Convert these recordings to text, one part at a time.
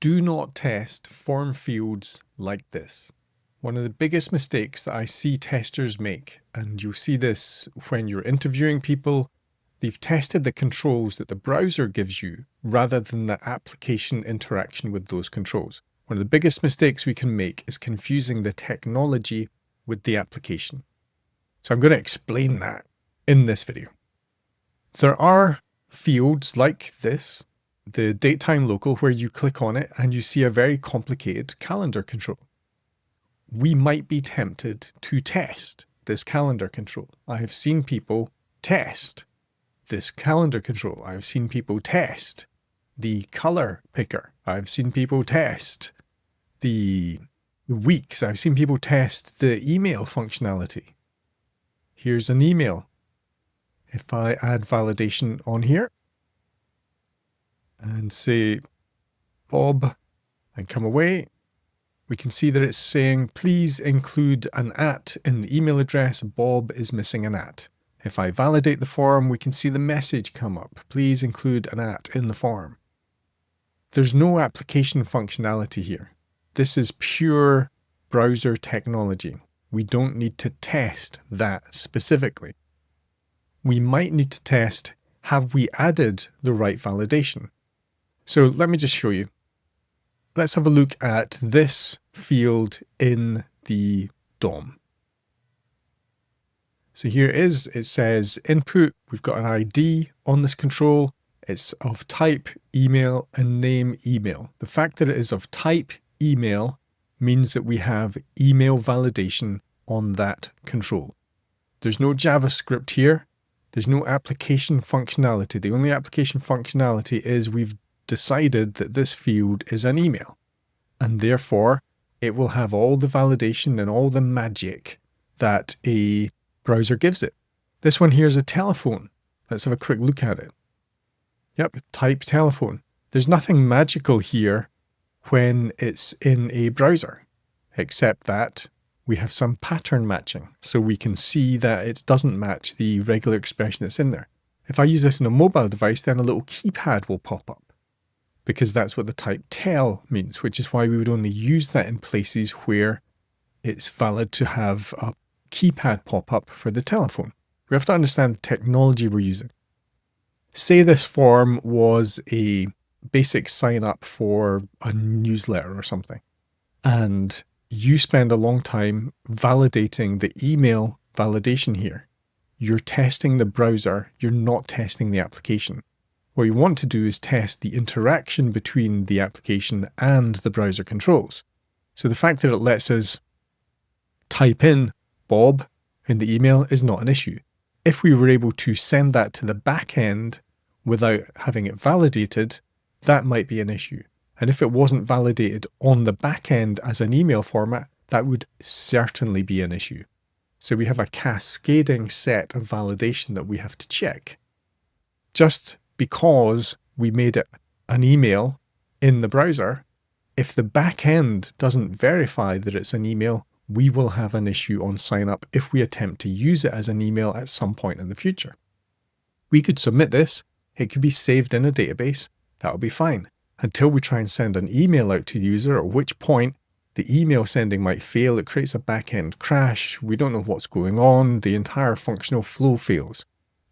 Do not test form fields like this. One of the biggest mistakes that I see testers make, and you'll see this when you're interviewing people, they've tested the controls that the browser gives you rather than the application interaction with those controls. One of the biggest mistakes we can make is confusing the technology with the application. So I'm going to explain that in this video. There are fields like this, the datetime local, where you click on it and you see a very complicated calendar control. We might be tempted to test this calendar control. I have seen people test this calendar control. I've seen people test the color picker. I've seen people test the weeks. I've seen people test the email functionality. Here's an email. If I add validation on here and say Bob and come away, we can see that it's saying, please include an @ in the email address. Bob is missing an @. If I validate the form, we can see the message come up. Please include an @ in the form. There's no application functionality here. This is pure browser technology. We don't need to test that specifically. We might need to test, have we added the right validation? So let me just show you. Let's have a look at this field in the DOM. So here it is. It says input. We've got an ID on this control. It's of type email and name email. The fact that it is of type email means that we have email validation on that control. There's no JavaScript here. There's no application functionality. The only application functionality is we've decided that this field is an email, and therefore it will have all the validation and all the magic that a browser gives it. This one here is a telephone. Let's have a quick look at it. Yep, type telephone. There's nothing magical here when it's in a browser, except that we have some pattern matching. So we can see that it doesn't match the regular expression that's in there. If I use this on a mobile device, then a little keypad will pop up, because that's what the type tel means, which is why we would only use that in places where it's valid to have a keypad pop up for the telephone. We have to understand the technology we're using. Say this form was a basic sign up for a newsletter or something, and you spend a long time validating the email validation here. You're testing the browser, you're not testing the application. What you want to do is test the interaction between the application and the browser controls. So the fact that it lets us type in Bob in the email is not an issue. If we were able to send that to the back end without having it validated, that might be an issue. And if it wasn't validated on the back end as an email format, that would certainly be an issue. So we have a cascading set of validation that we have to check. Just because we made it an email in the browser, if the back end doesn't verify that it's an email, we will have an issue on sign up if we attempt to use it as an email at some point in the future. We could submit this, it could be saved in a database, that would be fine, until we try and send an email out to the user, at which point the email sending might fail, it creates a back-end crash, we don't know what's going on, the entire functional flow fails.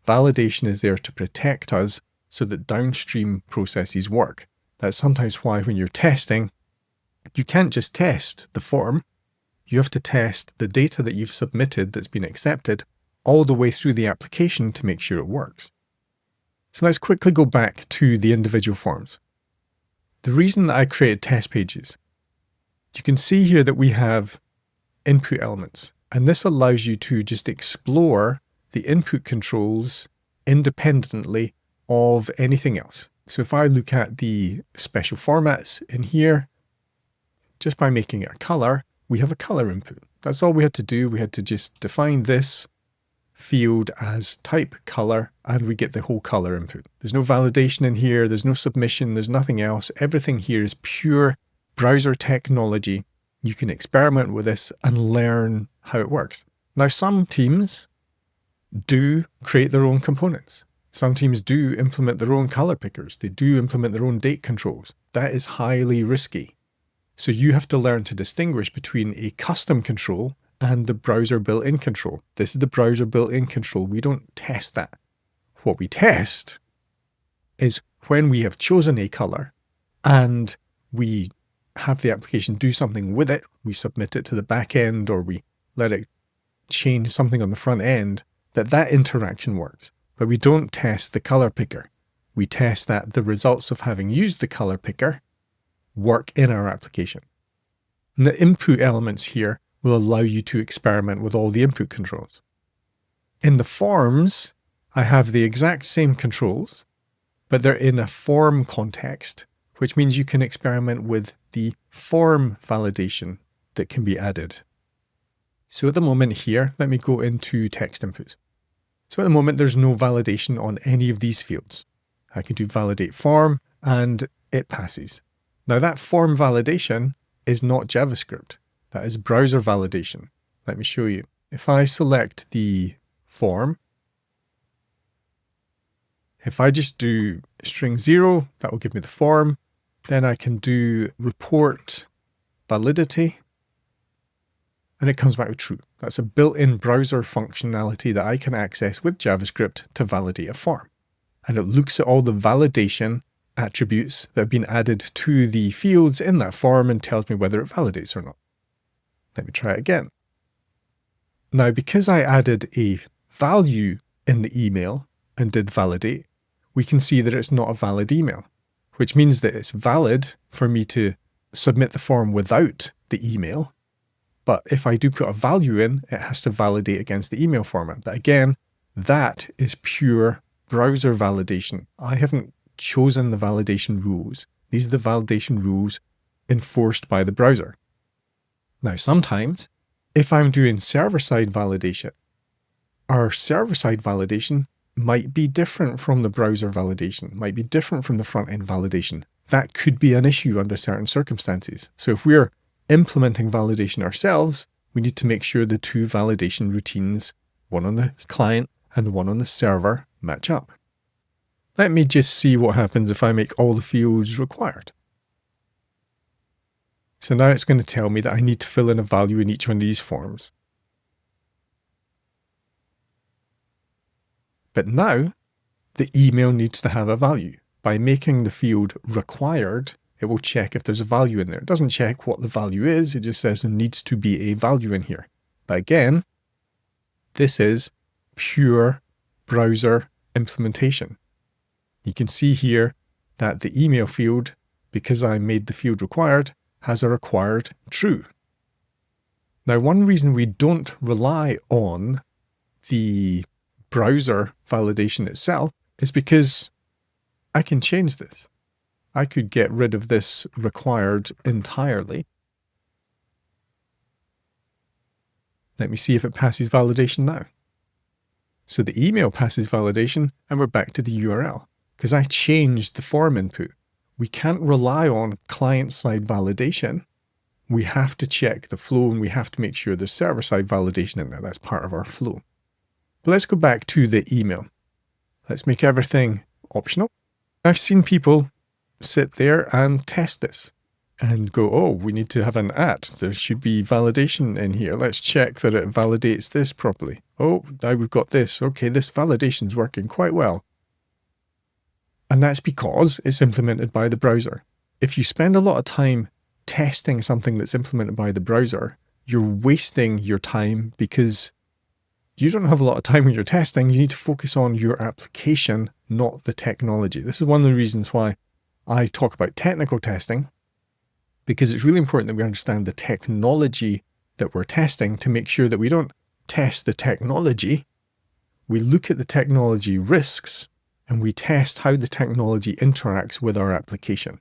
Validation is there to protect us so that downstream processes work. That's sometimes why when you're testing, you can't just test the form, you have to test the data that you've submitted that's been accepted all the way through the application to make sure it works. So let's quickly go back to the individual forms. The reason that I created test pages, you can see here that we have input elements, and this allows you to just explore the input controls independently of anything else. So if I look at the special formats in here, just by making it a color, we have a color input. That's all we had to do. We had to just define this field as type color, and we get the whole color input. There's no validation in here. There's no submission. There's nothing else. Everything here is pure browser technology. You can experiment with this and learn how it works. Now, some teams do create their own components. Some teams do implement their own color pickers. They do implement their own date controls. That is highly risky. So you have to learn to distinguish between a custom control and the browser built-in control. This is the browser built-in control. We don't test that. What we test is when we have chosen a color and we have the application do something with it, we submit it to the back end or we let it change something on the front end, that interaction works. But we don't test the color picker. We test that the results of having used the color picker work in our application. And the input elements here will allow you to experiment with all the input controls. In the forms, I have the exact same controls, but they're in a form context, which means you can experiment with the form validation that can be added. So at the moment here, let me go into text inputs. So at the moment, there's no validation on any of these fields. I can do validate form and it passes. Now that form validation is not JavaScript. That is browser validation. Let me show you. If I select the form, if I just do string 0, that will give me the form. Then I can do report validity, and it comes back with true. That's a built-in browser functionality that I can access with JavaScript to validate a form. And it looks at all the validation attributes that have been added to the fields in that form and tells me whether it validates or not. Let me try it again. Now, because I added a value in the email and did validate, we can see that it's not a valid email, which means that it's valid for me to submit the form without the email. But if I do put a value in, it has to validate against the email format. But again, that is pure browser validation. I haven't chosen the validation rules. These are the validation rules enforced by the browser. Now, sometimes if I'm doing server-side validation, our server-side validation might be different from the browser validation, might be different from the front-end validation. That could be an issue under certain circumstances. So if we're implementing validation ourselves, we need to make sure the two validation routines, one on the client and the one on the server, match up. Let me just see what happens if I make all the fields required. So now it's going to tell me that I need to fill in a value in each one of these forms. But now the email needs to have a value. By making the field required, it will check if there's a value in there. It doesn't check what the value is. It just says there needs to be a value in here. But again, this is pure browser implementation. You can see here that the email field, because I made the field required, has a required true. Now, one reason we don't rely on the browser validation itself is because I can change this. I could get rid of this required entirely. Let me see if it passes validation now. So the email passes validation and we're back to the URL because I changed the form input. We can't rely on client-side validation. We have to check the flow and we have to make sure there's server-side validation in there. That's part of our flow. But let's go back to the email. Let's make everything optional. I've seen people sit there and test this and go, oh, we need to have an @ there should be validation in here. Let's check that it validates this properly. Oh, now we've got this. Okay, this validation is working quite well. And that's because it's implemented by the browser. If you spend a lot of time testing something that's implemented by the browser, you're wasting your time because you don't have a lot of time when you're testing. You need to focus on your application, not the technology. This is one of the reasons why I talk about technical testing, because it's really important that we understand the technology that we're testing to make sure that we don't test the technology. We look at the technology risks and we test how the technology interacts with our application.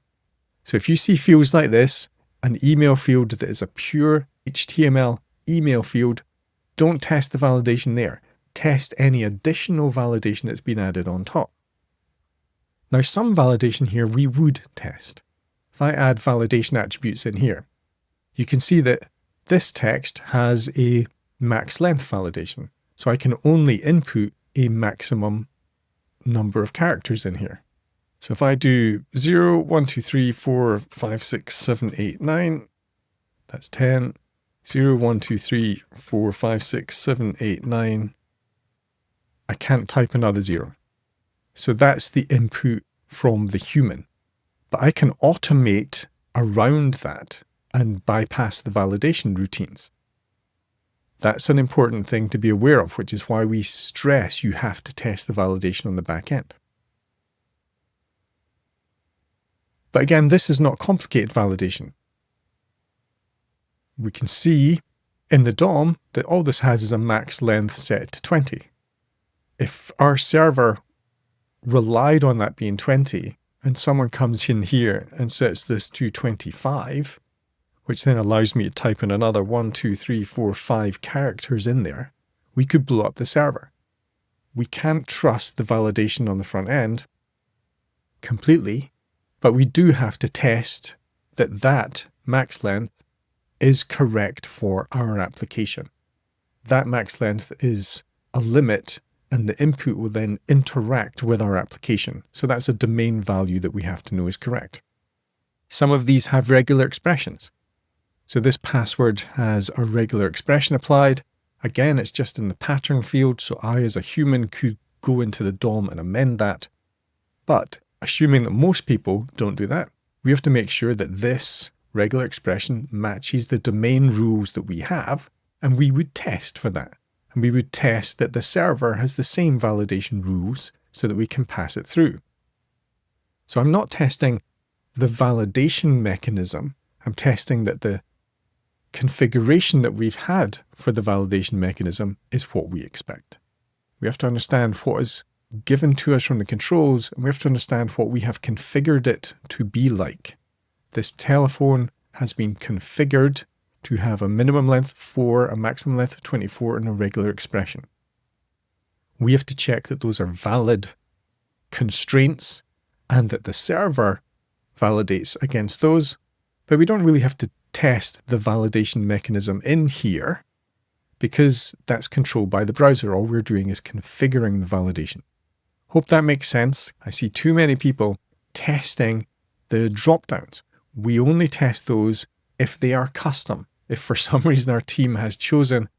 So if you see fields like this, an email field that is a pure HTML email field, don't test the validation there. Test any additional validation that's been added on top. Now, some validation here we would test. If I add validation attributes in here, you can see that this text has a max length validation. So I can only input a maximum number of characters in here. So if I do 0, 1, 2, 3, 4, 5, 6, 7, 8, 9, that's 10. 0, 1, 2, 3, 4, 5, 6, 7, 8, 9. I can't type another 0. So that's the input from the human. But I can automate around that and bypass the validation routines. That's an important thing to be aware of, which is why we stress you have to test the validation on the back end. But again, this is not complicated validation. We can see in the DOM that all this has is a max length set to 20. If our server relied on that being 20, and someone comes in here and sets this to 25, which then allows me to type in another 1, 2, 3, 4, 5 characters in there, we could blow up the server. We can't trust the validation on the front end completely, but we do have to test that that max length is correct for our application. That max length is a limit, and the input will then interact with our application. So that's a domain value that we have to know is correct. Some of these have regular expressions. So this password has a regular expression applied. Again, it's just in the pattern field, so I as a human could go into the DOM and amend that. But assuming that most people don't do that, we have to make sure that this regular expression matches the domain rules that we have, and we would test for that. And we would test that the server has the same validation rules so that we can pass it through. So I'm not testing the validation mechanism. I'm testing that the configuration that we've had for the validation mechanism is what we expect. We have to understand what is given to us from the controls, and we have to understand what we have configured it to be like. This telephone has been configured to have a minimum length of 4, a maximum length of 24, and a regular expression. We have to check that those are valid constraints and that the server validates against those, but we don't really have to test the validation mechanism in here because that's controlled by the browser. All we're doing is configuring the validation. Hope that makes sense. I see too many people testing the dropdowns. We only test those if they are custom. If for some reason our team has chosen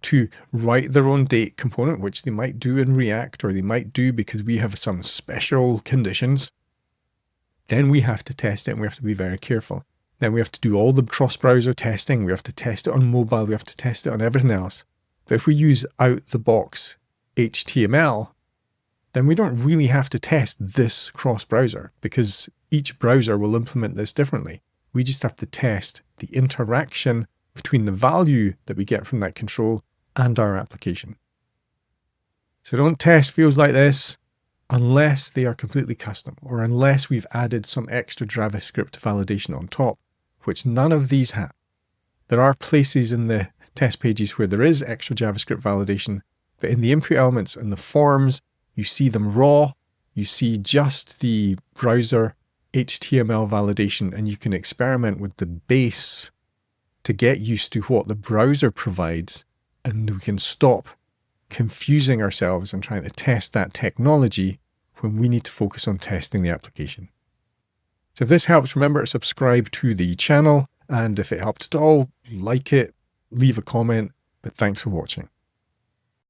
to write their own date component, which they might do in React, or they might do because we have some special conditions, then we have to test it and we have to be very careful. Then we have to do all the cross-browser testing. We have to test it on mobile. We have to test it on everything else. But if we use out-the-box HTML, then we don't really have to test this cross-browser because each browser will implement this differently. We just have to test the interaction between the value that we get from that control and our application. So don't test fields like this unless they are completely custom or unless we've added some extra JavaScript validation on top, which none of these have. There are places in the test pages where there is extra JavaScript validation, but in the input elements and the forms, you see them raw, you see just the browser HTML validation, and you can experiment with the base to get used to what the browser provides, and we can stop confusing ourselves and trying to test that technology when we need to focus on testing the application. So if this helps, remember to subscribe to the channel, and if it helped at all, like it, leave a comment, but thanks for watching.